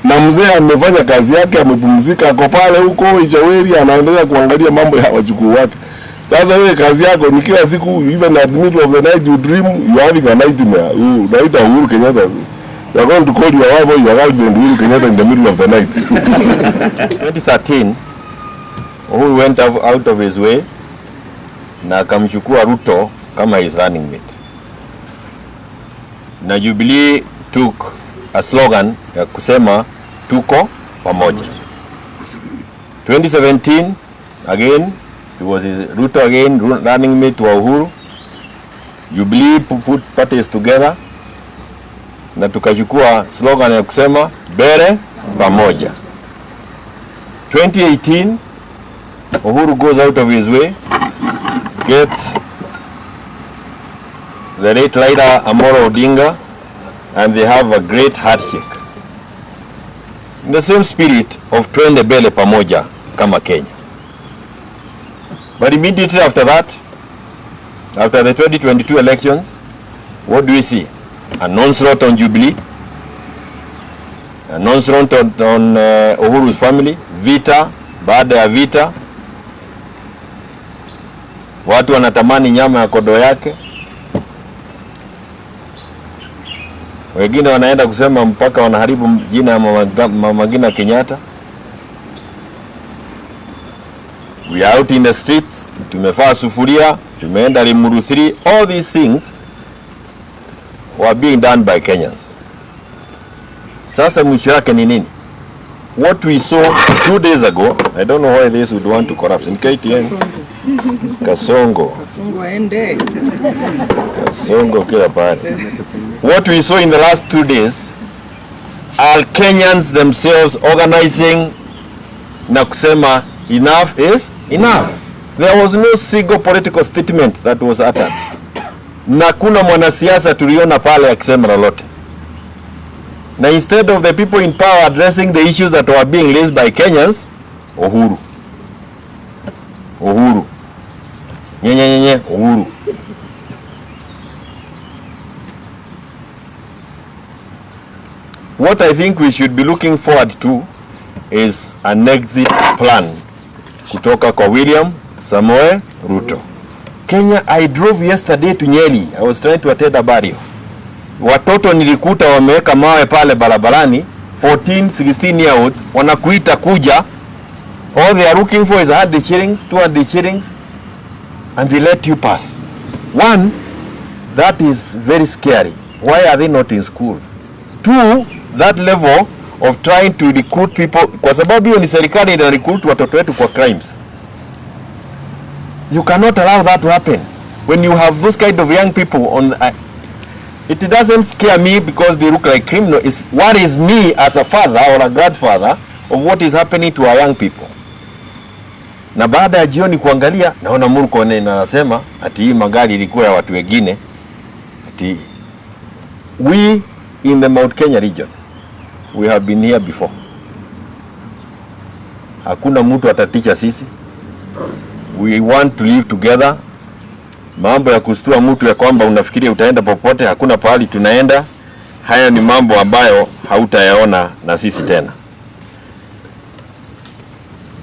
na mzee amefanya kazi yake, amepumzika, ako pale huko Ichaweri anaendelea kuangalia mambo ya wajukuu wake. Sasa wewe kazi yako ni kila siku, even at the middle of the night you dream you having a nightmare. Unaita Uhuru Kenyatta. You are going to call your wife or your girlfriend Uhuru Kenyatta in the middle of the night. 2013 Uhuru went out of his way na akamchukua Ruto kama his running mate. Na Jubilee took a slogan ya kusema tuko pamoja. 2017 again it was Ruto again running mate wa Uhuru. Jubilee put parties together na tukachukua slogan ya kusema mbele pamoja. 2018 Uhuru goes out of his way, gets the late leader Amolo Odinga, and they have a great handshake in the same spirit of twende mbele pamoja kama Kenya. But immediately after that, after the 2022 elections, what do we see? An onslaught on Jubilee, an onslaught on Uhuru's family, vita baada ya vita, watu wanatamani nyama ya kodo yake, wengine wanaenda kusema mpaka wanaharibu jina ya Mama Ngina Kenyatta. We are out in the streets, tumefaa sufuria, tumeenda Limuru 3, all these things were being done by Kenyans. Sasa mwisho yake ni nini? What we saw 2 days ago, I don't know why this would want to corrupt. In KTN, Kasongo ende. Kasongo kila pale. What we saw in the last 2 days are Kenyans themselves organizing na kusema enough is enough. There was no single political statement that was uttered. Na kuna mwanasiasa tuliona pale akisema lolote. Na instead of the people in power addressing the issues that were being raised by Kenyans, Uhuru. Uhuru. What I think we should be looking forward to is an exit plan kutoka kwa William Samoei Ruto. Kenya, I drove yesterday to Nyeri. I was trying to attend a burial. Watoto nilikuta wameweka mawe pale barabarani, 14, 16 year olds, wanakuita kuja. All they are looking for is 100 shillings, 200 shillings, and they let you pass. One, that is very scary. Why are they not in school? Two, that level of trying to recruit people, kwa sababu hiyo ni serikali ina recruit watoto wetu kwa crimes. You cannot allow that to happen. When you have those kind of young people on, it doesn't scare me because they look like criminals. It's what is me as a father or a grandfather of what is happening to our young people. Na baada ya jioni kuangalia, naona Murkomen anasema ati hii magari ilikuwa ya watu wengine. Ati we in the Mount Kenya region, we have been here before. Hakuna mtu ataticha sisi. We want to live together. Mambo ya kustua mtu ya kwamba unafikiria utaenda popote, hakuna pahali tunaenda. Haya ni mambo ambayo hautayaona na sisi tena.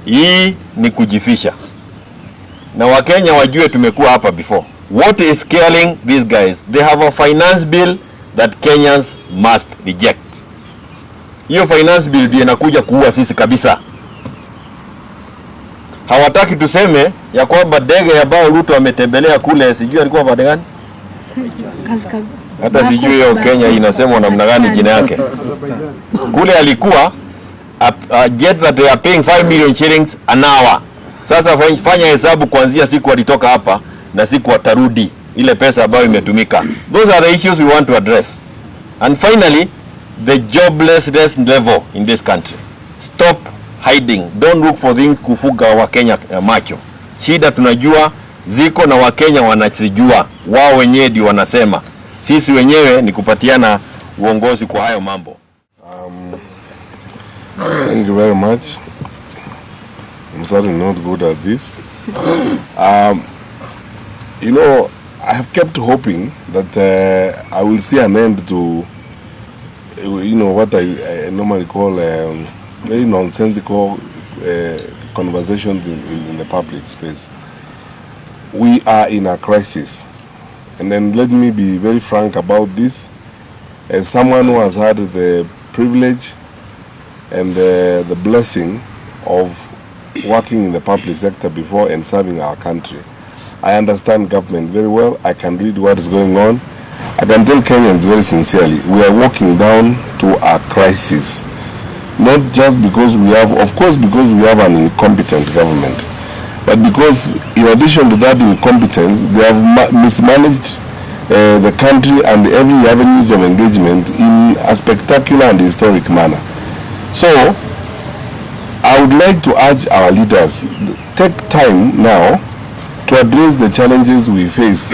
Hii ni kujifisha. Na Wakenya wajue tumekuwa hapa before. What is killing these guys? They have a finance bill that Kenyans must reject. Hiyo finance bill ndio inakuja kuua sisi kabisa. Hawataki tuseme ya kwamba ndege ya bao Ruto ametembelea kule, sijui alikuwa pande gani? Hata sijui hiyo Kenya inasemwa namna gani jina yake. Kule alikuwa a jet that they are paying 5 million shillings an hour. Sasa fanya hesabu kuanzia siku walitoka hapa na siku watarudi ile pesa ambayo imetumika. Those are the issues we want to address. And finally, the joblessness level in this country. Stop hiding. Don't look for things kufuga Wakenya macho. Shida tunajua ziko na Wakenya wanazijua. Wao wenyewe ndio wanasema. Sisi wenyewe ni kupatiana uongozi kwa hayo mambo. Thank you very much. I'm certainly not good at this. You know, I have kept hoping that I will see an end to, you know, what I normally call very nonsensical conversations in the public space. We are in a crisis. And then let me be very frank about this. As someone who has had the privilege and the blessing of working in the public sector before and serving our country, I understand government very well. I can read what is going on. I can tell Kenyans very sincerely, we are walking down to a crisis. Not just because we have, of course, because we have an incompetent government, but because in addition to that incompetence, they have mismanaged the country and every avenues of engagement in a spectacular and historic manner. So, I would like to urge our leaders, take time now to address the challenges we face,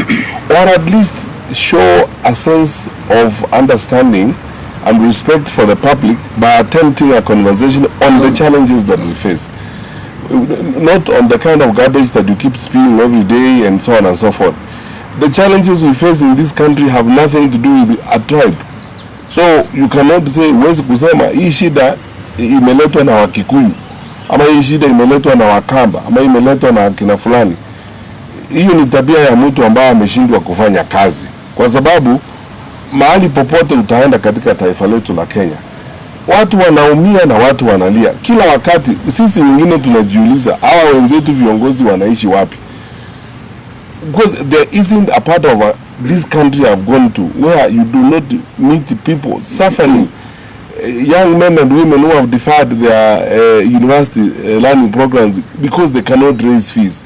or at least show a sense of understanding and respect for the public by attempting a conversation on the challenges that we face. Not on the kind of garbage that you keep spewing every day and so on and so forth. The challenges we face in this country have nothing to do with a tribe. So you cannot say, huwezi kusema hii shida imeletwa na Wakikuyu, ama hii shida imeletwa na Wakamba, ama imeletwa na kina fulani. Hiyo ni tabia ya mtu ambaye ameshindwa kufanya kazi. Kwa sababu mahali popote utaenda katika taifa letu la Kenya, watu wanaumia na watu wanalia kila wakati. Sisi wengine tunajiuliza hawa wenzetu viongozi wanaishi wapi? Because there isn't a part of this country I've gone to where you do not meet people suffering, young men and women who have deferred their university learning programs because they cannot raise fees.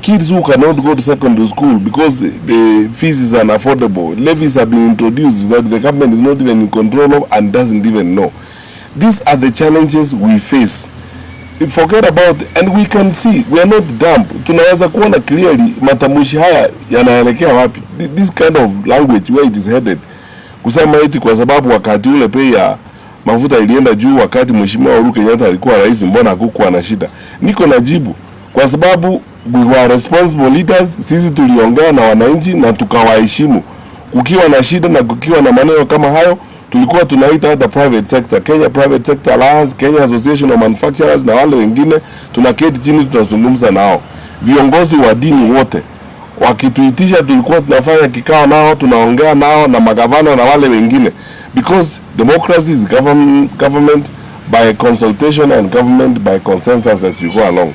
Kids who cannot go to secondary school because the fees is unaffordable. Levies have been introduced that the government is not even in control of and doesn't even know. These are the challenges we face. Forget about, and we can see, we are not dumb. Tunaweza kuona clearly matamushi haya yanaelekea wapi. This kind of language where it is headed. Kusema eti kwa sababu wakati ule bei ya mafuta ilienda juu wakati Mheshimiwa Uhuru Kenyatta alikuwa rais, mbona hakukuwa na shida? Niko na jibu. Kwa sababu we were responsible leaders, sisi tuliongea na wananchi na tukawaheshimu. Kukiwa na shida na kukiwa na maneno kama hayo, tulikuwa tunaita hata private sector, Kenya Private Sector Alliance, Kenya Association of Manufacturers na wale wengine, tunaketi chini tunazungumza nao. Viongozi wa dini wote wakituitisha tulikuwa tunafanya kikao nao, tunaongea nao na magavana na wale wengine, because democracy is government by consultation and government by consensus as you go along.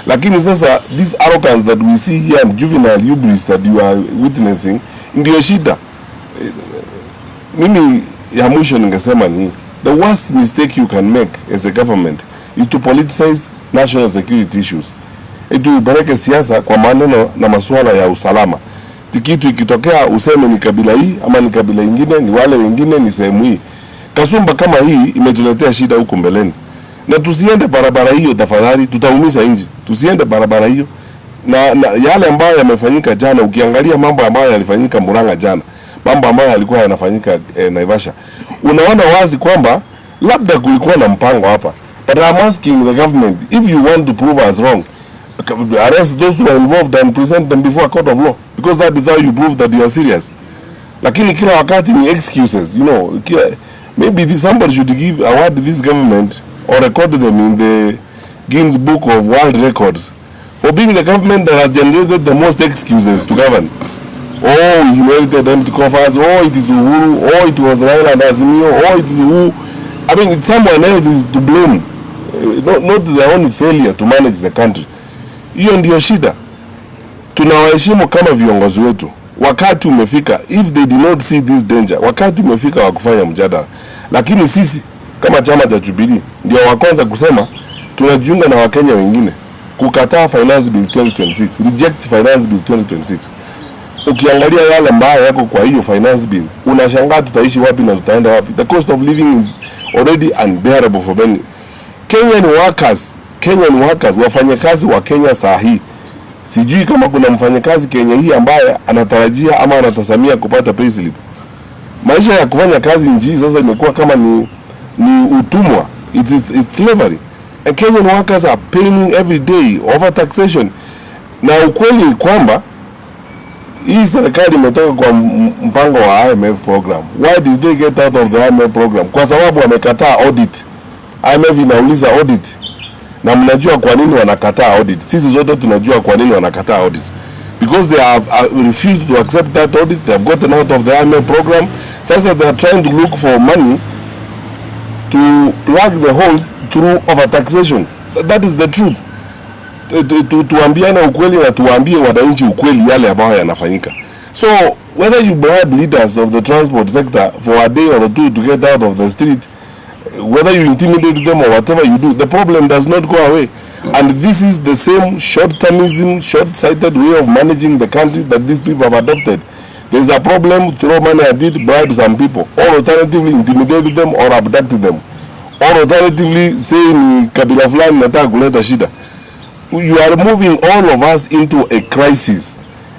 Lakini sasa this arrogance that we see here and juvenile hubris that you are witnessing ndio shida. Mimi ya mwisho ningesema ni the worst mistake you can make as a government is to politicize national security issues. Upeleke siasa kwa maneno na masuala ya usalama. Kitu ikitokea useme ni kabila hii ama ni kabila ingine, ni wale wengine, ni sehemu hii. Kasumba kama hii imetuletea shida huko mbeleni. Na tusiende barabara hiyo tafadhali, tutaumiza nchi. Tusiende barabara hiyo. Na yale ambayo yamefanyika jana, ukiangalia mambo ambayo yalifanyika Murang'a jana, mambo ambayo yalikuwa yanafanyika Naivasha, unaona wazi kwamba labda kulikuwa na mpango hapa. But I'm asking the government, if you want to prove us wrong, arrest those who are involved and present them before a court of law, because that is how you prove that you are serious. Lakini kila wakati ni excuses, you know. Maybe somebody should give award this government or record them in the Guinness Book of World Records for being the government that has generated the most excuses to govern. Oh, we inherited empty coffers. Oh, it is Uhuru. Oh, it was Raila and Azimio. Oh, it is who. I mean, it's someone else is to blame. Not their own failure to manage the country. Hiyo ndio shida. Tunawaheshimu kama viongozi wetu. Wakati umefika, if they did not see this danger, wakati umefika wa kufanya mjadala. Lakini sisi kama chama cha Jubilee ndio wa kwanza kusema tunajiunga na Wakenya wengine kukataa Finance Bill 2026, reject Finance Bill 2026. Ukiangalia yale ambayo yako kwa hiyo Finance Bill, unashangaa tutaishi wapi na tutaenda wapi. The cost of living is already unbearable for many. Kenyan workers, wafanyakazi wa Kenya saa hii. Sijui kama kuna mfanyakazi Kenya hii ambaye anatarajia ama anatasamia kupata payslip. Maisha ya kufanya kazi nchi sasa imekuwa kama ni utumwa. It's slavery. And Kenyan workers are paying every day over taxation. Na ukweli kwamba hii serikali imetoka kwa mpango wa IMF program. Why did they get out of the IMF program? Kwa sababu wamekataa audit. IMF inauliza audit. Na mnajua kwa nini wanakataa audit. Sisi zote tunajua kwa nini wanakataa audit. Because they have refused to accept that audit. They have gotten out of the IMF program. Sasa they are trying to look for money to plug the holes through overtaxation. That is the truth. Tuambiane ukweli na tuambie wananchi ukweli yale ambayo yanafanyika. So whether you bribe leaders of the transport sector for a day or two to get out of the street, whether you intimidate them or whatever you do, the problem does not go away. And this is the same short-termism, short-sighted way of managing the country that these people have adopted. There's a problem, throw money at it, bribe some people, or alternatively intimidate them or abduct them, or alternatively say ni kabila fulani nataka kuleta shida. You are moving all of us into a crisis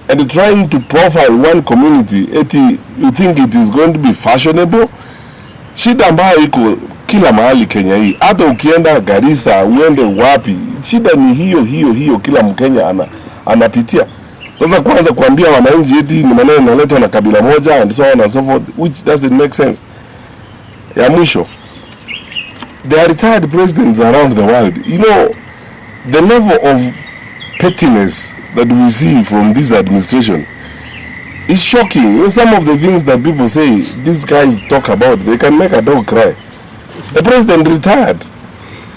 and trying to profile one community. Eti you think it is going to be fashionable? Shida ambayo iko kila mahali Kenya hii, hata ukienda Garissa, uende wapi, shida ni hiyo kila Mkenya anapitia. Sasa kwanza kuambia wananchi eti ni maneno yanaletwa na kabila moja and so on and so forth, which doesn't make sense. Ya mwisho, there are retired presidents around the world. You know, the level of pettiness that we see from this administration is shocking. You know, some of the things that people say, these guys talk about, they can make a dog cry. The president retired,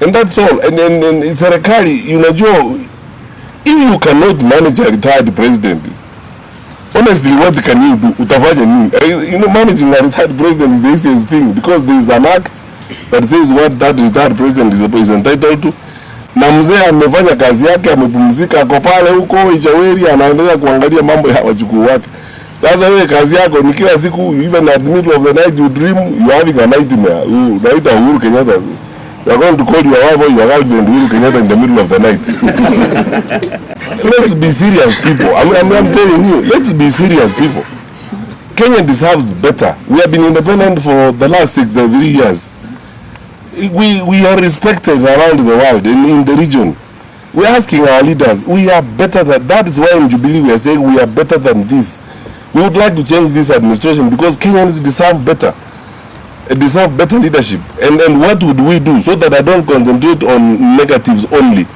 and that's all. And serikali, unajua, if you cannot manage a retired president, honestly, what can you do? Utafanya nini? You know, managing a retired president is the easiest thing, because there is an act that says what that retired president is entitled to. Na mzee amefanya kazi yake, amepumzika, ako pale huko Ichaweri, anaendelea kuangalia mambo ya wajukuu wake. Sasa wewe kazi yako ni kila siku, even at the middle of the night you dream you are having a nightmare. Unaita Uhuru Kenyatta. You are going to call your wife or your girlfriend Uhuru Kenyatta in the middle of the night. Let's be serious, people. I'm telling you, let's be serious, people. Kenya deserves better. We have been independent for the last 63 years. We are respected around the world, in the region. We are asking our leaders, we are better than that. Is why in Jubilee we are saying we are better than this. We would like to change this administration because Kenyans deserve better. Deserve better leadership. And what would we do so that I don't concentrate on negatives only?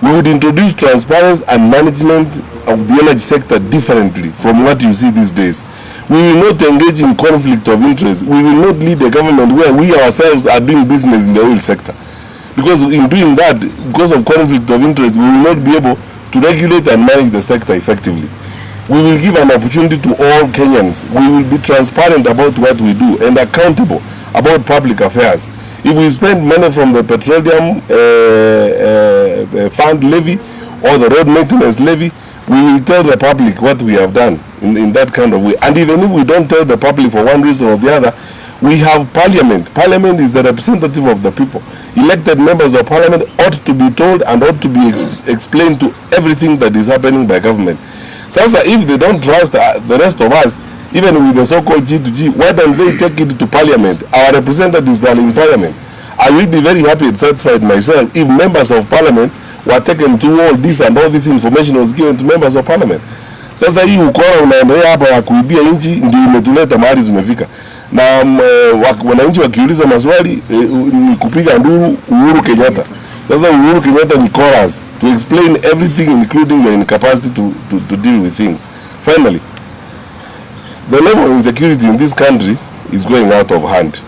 We would introduce transparency and management of the energy sector differently from what you see these days. We will not engage in conflict of interest. We will not lead a government where we ourselves are doing business in the oil sector. Because in doing that, because of conflict of interest, we will not be able to regulate and manage the sector effectively. We will give an opportunity to all Kenyans. We will be transparent about what we do and accountable about public affairs. If we spend money from the petroleum fund levy or the road maintenance levy, we will tell the public what we have done in that kind of way. And even if we don't tell the public for one reason or the other, we have parliament. Parliament is the representative of the people. Elected members of parliament ought to be told and ought to be explained to everything that is happening by government. Sasa, if they don't trust the rest of us, even with the so-called G2G, why don't they take it to parliament? Our representatives are in parliament. I will be very happy and satisfied myself if members of parliament were taken through all this and all this information was given to members of parliament. Sasa hii ukora unaendelea hapa ya kuibia nchi ndio imetuleta mahali tumefika. Na wananchi wakiuliza maswali ni kupiga nduru Uhuru Kenyatta. Sasa Uhuru Kenyatta ni chorus to explain everything, including the incapacity to deal with things. Finally, the level of insecurity in this country is going out of hand.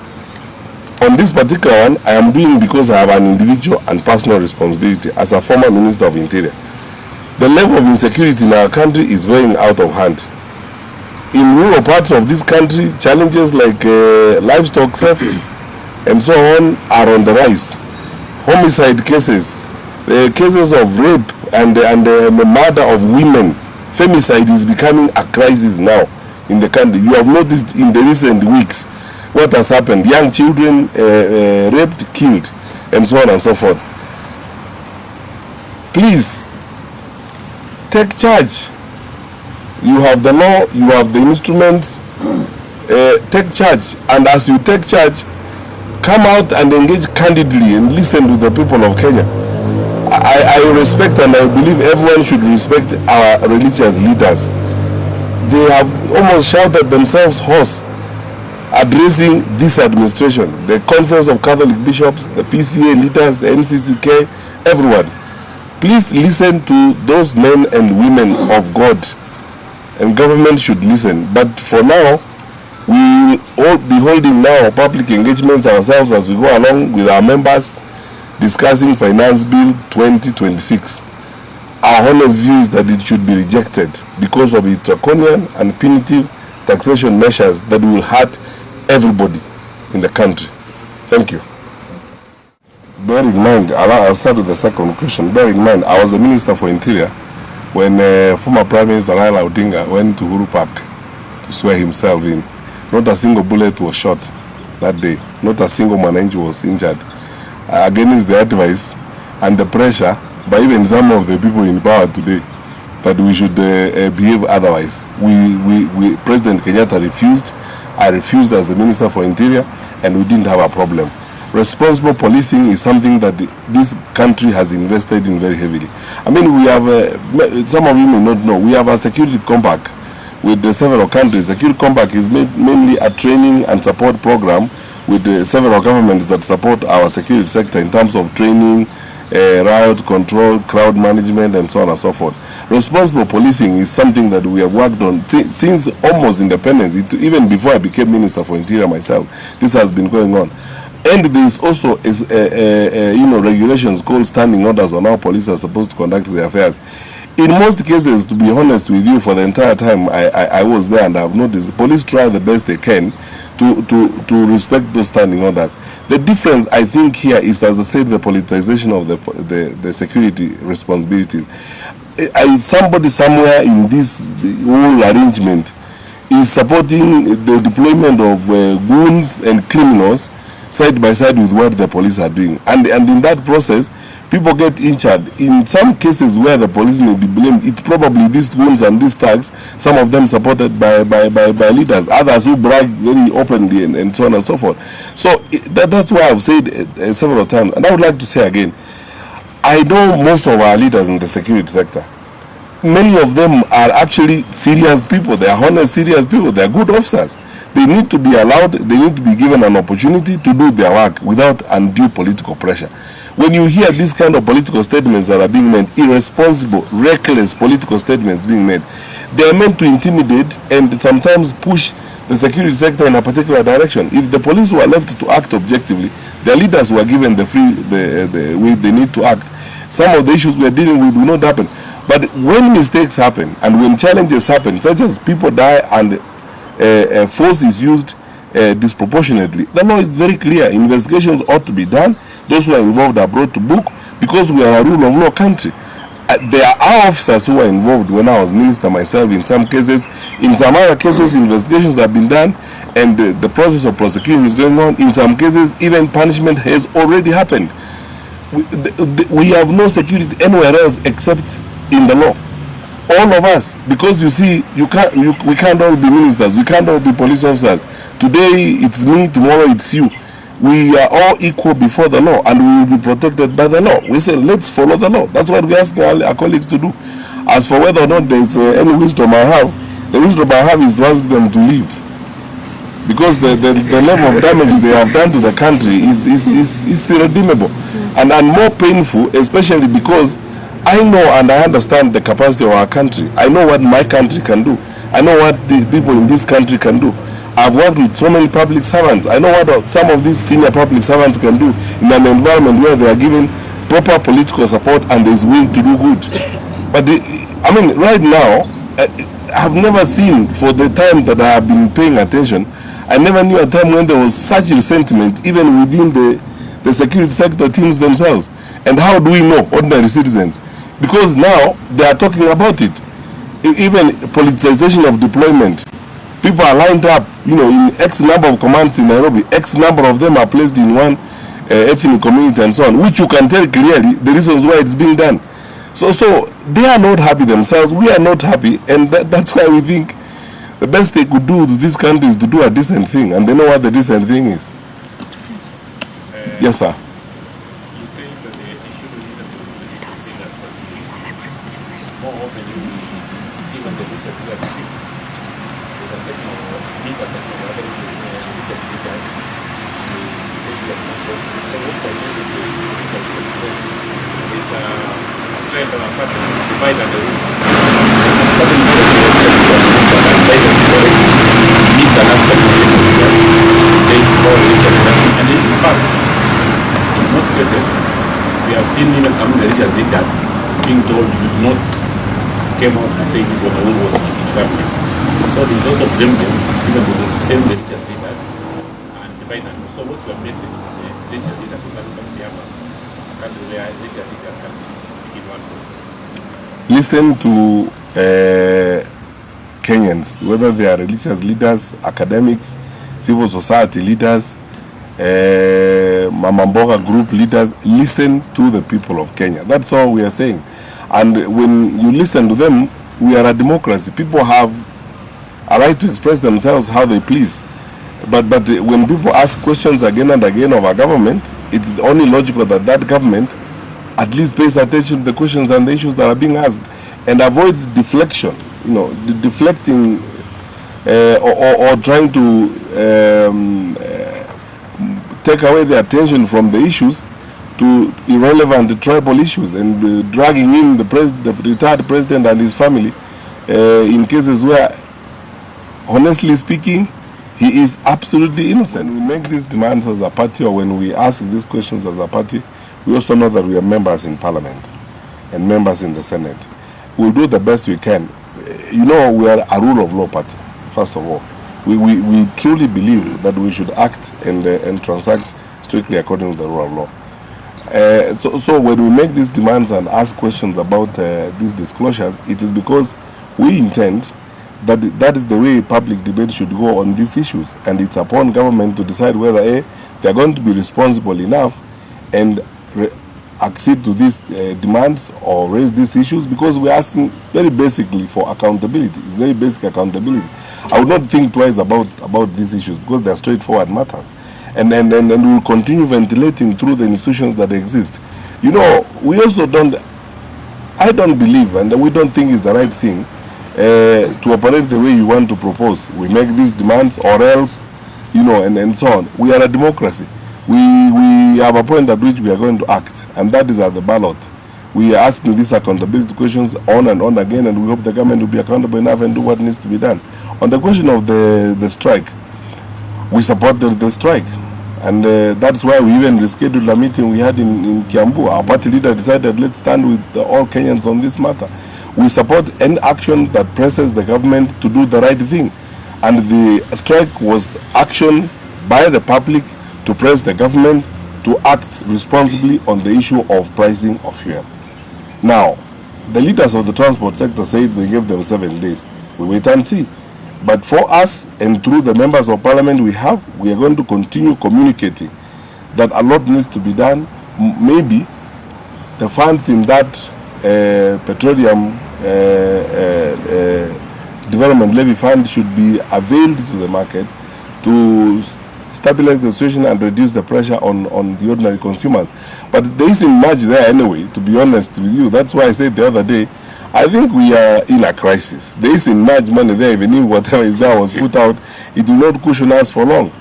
On this particular one, I am doing because I have an individual and personal responsibility as a former Minister of Interior. The level of insecurity in our country is going out of hand. In rural parts of this country, challenges like livestock theft and so on are on the rise. Homicide cases, cases of rape and the murder of women, femicide is becoming a crisis now in the country. You have noticed in the recent weeks what has happened. Young children raped, killed, and so on and so forth. Please, take charge. You have the law, you have the instruments. Take charge. And as you take charge, come out and engage candidly and listen to the people of Kenya. I respect and I believe everyone should respect our religious leaders. they have almost shouted themselves hoarse addressing this administration, the Conference of Catholic Bishops, the PCA leaders, the NCCK, everyone. Please listen to those men and women of God, and government should listen. But for now, we will all be holding now public engagements ourselves as we go along with our members, discussing Finance Bill 2026. Our honest view is that it should be rejected because of its draconian and punitive taxation measures that will hurt everybody in the country. Thank you. Bear in mind, I'll start with the second question. Bear in mind, I was the Minister for Interior when former Prime Minister Raila Odinga went to Uhuru Park to swear himself in. Not a single bullet was shot that day. Not a single Mwananchi was injured. Against the advice and the pressure by even some of the people in power today that we should behave otherwise. President Kenyatta refused. I refused as the Minister for Interior, and we didn't have a problem. Responsible policing is something that this country has invested in very heavily. I mean, we have, some of you may not know, we have a security compact with several countries. Security compact is mainly a training and support program with several governments that support our security sector in terms of training, riot control, crowd management, and so on and so forth. Responsible policing is something that we have worked on since almost independence. Even before I became Minister for Interior myself, this has been going on. And there is also regulations called standing orders on how police are supposed to conduct their affairs. In most cases, to be honest with you, for the entire time I was there, and I have noticed the police try the best they can to respect those standing orders. The difference, I think, here is, as I said, the politicization of the security responsibilities. Somebody somewhere in this whole arrangement is supporting the deployment of goons and criminals side by side with what the police are doing. And in that process, people get injured. In some cases where the police may be blamed, it's probably these goons and these thugs, some of them supported by leaders, others who brag very openly and so on and so forth. So that's why I've said several times, and I would like to say again, I know most of our leaders in the security sector. Many of them are actually serious people. They are honest, serious people. They are good officers. They need to be allowed, they need to be given an opportunity to do their work without undue political pressure. When you hear these kind of political statements that are being made, irresponsible, reckless political statements being made, they are meant to intimidate and sometimes push the security sector in a particular direction. If the police were left to act objectively, their leaders were given the way they need to act, some of the issues we are dealing with will not happen. But when mistakes happen and when challenges happen, such as people die and force is used disproportionately, the law is very clear. Investigations ought to be done. Those who are involved are brought to book, because we are a rule of law country. There are officers who were involved when I was minister myself in some cases. In some other cases, investigations have been done and the process of prosecution is going on. In some cases, even punishment has already happened. We have no security anywhere else except in the law. All of us, because you see, we can't all be ministers, we can't all be police officers. Today it's me, tomorrow it's you. We are all equal before the law, and we will be protected by the law. We say, let's follow the law. That's what we're asking our colleagues to do. As for whether or not there's any wisdom I have, the wisdom I have is to ask them to leave. Because the level of damage they have done to the country is irredeemable and more painful, especially because I know and I understand the capacity of our country. I know what my country can do. I know what the people in this country can do. I've worked with so many public servants. I know what some of these senior public servants can do in an environment where they are given proper political support and there's will to do good. But right now, I've never seen, for the time that I have been paying attention, I never knew a time when there was such resentment even within the security sector teams themselves. And how do we know, ordinary citizens? Because now they are talking about it. Even politicization of deployment. People are lined up, in X number of commands in Nairobi. X number of them are placed in one ethnic community and so on, which you can tell clearly the reasons why it's being done. So they are not happy themselves. We are not happy, and that's why we think the best they could do to this country is to do a decent thing, and they know what the decent thing is. Yes, sir. You say that they should listen to the leaders, but more often you see when the leaders speak, religious leaders, says yes, so also listen to religious leaders because there's a trend of a pattern of divide and rule. Something you say to religious leaders, which advises people needs an answer to religious leaders, says more religious leaders. And in fact, in most cases, we have seen even some religious leaders being told you did not came out to say this when the rule was in the government. So this also blames them, even with the same religious leaders, and divide them. So what's your message to the religious leaders so that we have a country where religious leaders can speak in one voice? Listen to Kenyans, whether they are religious leaders, academics, civil society leaders, Mama Mboga group leaders. Listen to the people of Kenya. That's all we are saying. And when you listen to them, we are a democracy. People have a right to express themselves how they please. But when people ask questions again and again of our government, it's only logical that that government at least pays attention to the questions and the issues that are being asked and avoids deflection, deflecting or trying to take away the attention from the issues to irrelevant tribal issues and dragging in the retired president and his family in cases where, honestly speaking, he is absolutely innocent. When we make these demands as a party, or when we ask these questions as a party, we also know that we are members in Parliament and members in the Senate. We'll do the best we can. We are a rule of law party, first of all. We truly believe that we should act and transact strictly according to the rule of law. So when we make these demands and ask questions about these disclosures, it is because we intend that that is the way public debate should go on these issues, and it's upon government to decide whether they are going to be responsible enough and accede to these demands or raise these issues, because we're asking very basically for accountability. It's very basic accountability. I would not think twice about these issues because they are straightforward matters. And we'll continue ventilating through the institutions that exist. We also I don't believe, and we don't think it's the right thing to operate the way you want to propose. We make these demands or else, and so on. We are a democracy. We have a point at which we are going to act, and that is at the ballot. We are asking these accountability questions on and on again, and we hope the government will be accountable enough and do what needs to be done. On the question of the strike, we supported the strike. And that's why we even rescheduled a meeting we had in Kiambu. Our party leader decided, let's stand with all Kenyans on this matter. We support any action that presses the government to do the right thing. And the strike was action by the public to press the government to act responsibly on the issue of pricing of fuel. Now, the leaders of the transport sector said they gave them 7 days. We wait and see. But for us, and through the members of parliament we are going to continue communicating that a lot needs to be done. Maybe the funds in that petroleum development levy fund should be availed to the market to stabilize the situation and reduce the pressure on the ordinary consumers. But there isn't much there anyway, to be honest with you. That's why I said the other day, I think we are in a crisis. There isn't much money there. Even if whatever is there was put out, it will not cushion us for long.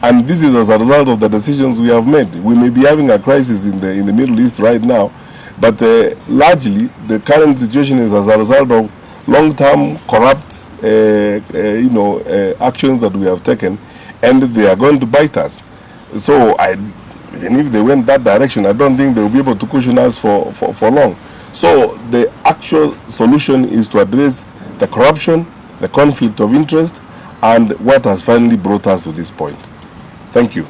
And this is as a result of the decisions we have made. We may be having a crisis in the Middle East right now, but largely the current situation is as a result of long-term corrupt actions that we have taken, and they are going to bite us. So even if they went that direction, I don't think they will be able to cushion us for long. So the actual solution is to address the corruption, the conflict of interest, and what has finally brought us to this point. Thank you.